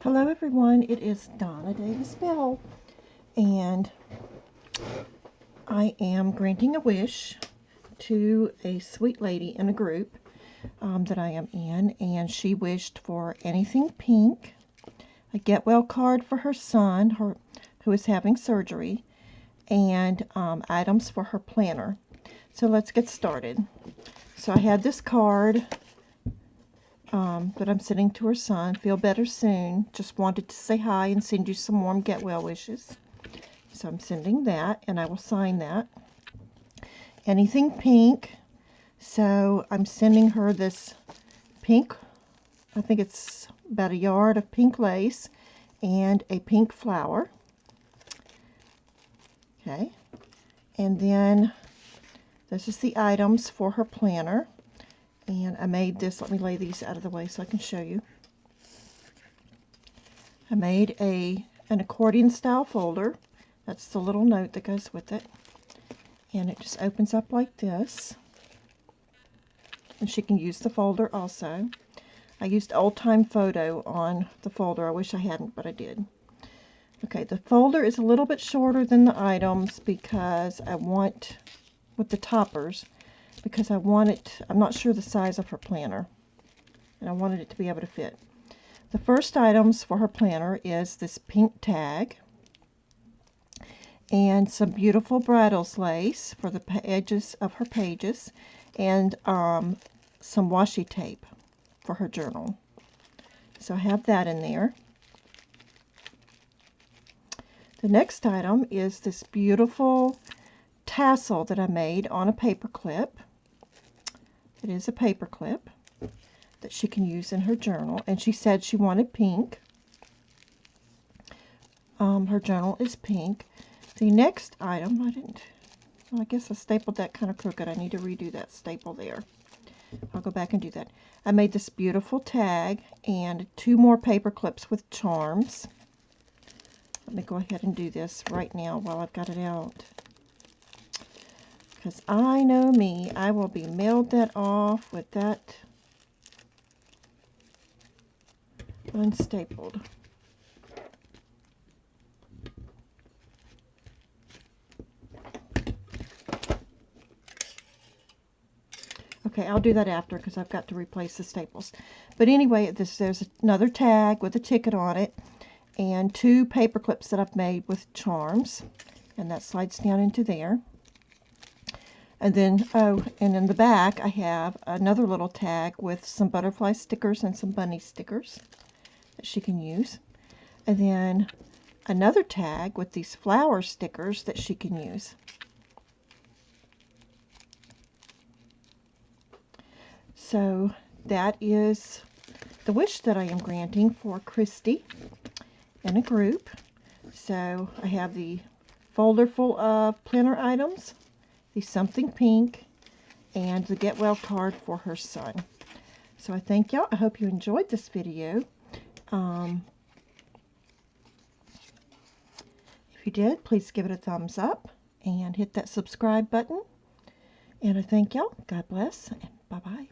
Hello everyone, it is Donna Bell, and I am granting a wish to a sweet lady in a group that I am in, and she wished for anything pink, a get well card for her son who is having surgery, and items for her planner. So let's get started. So I had this card that I'm sending to her son. Feel better soon. Just wanted to say hi and send you some warm get well wishes. So I'm sending that, and I will sign that. Anything pink. So I'm sending her this pink, I think it's about a yard of pink lace and a pink flower. Okay. And then this is the items for her planner. And I made this, let me lay these out of the way so I can show you. I made an accordion style folder. That's the little note that goes with it. And it just opens up like this. And she can use the folder also. I used old time photo on the folder. I wish I hadn't, but I did. Okay, the folder is a little bit shorter than the items because I want, with the toppers, because I want it, I'm not sure the size of her planner, and I wanted it to be able to fit. The first items for her planner is this pink tag and some beautiful bridals lace for the edges of her pages, and some washi tape for her journal. So I have that in there. The next item is this beautiful tassel that I made on a paper clip. It is a paper clip that she can use in her journal, and she said she wanted pink. Her journal is pink. The next item, I guess I stapled that kind of crooked. I need to redo that staple there. I'll go back and do that. I made this beautiful tag and 2 more paper clips with charms. Let me go ahead and do this right now while I've got it out. Because I know me, I will be mailed that off with that unstapled. Okay, I'll do that after because I've got to replace the staples. But anyway, there's another tag with a ticket on it and 2 paper clips that I've made with charms, and that slides down into there. And then, and in the back I have another little tag with some butterfly stickers and some bunny stickers that she can use. And then another tag with these flower stickers that she can use. So that is the wish that I am granting for Christy in a group. So I have the folder full of planner items, the something pink, and the get well card for her son. So I thank y'all. I hope you enjoyed this video. If you did, please give it a thumbs up and hit that subscribe button. And I thank y'all. God bless, and bye-bye.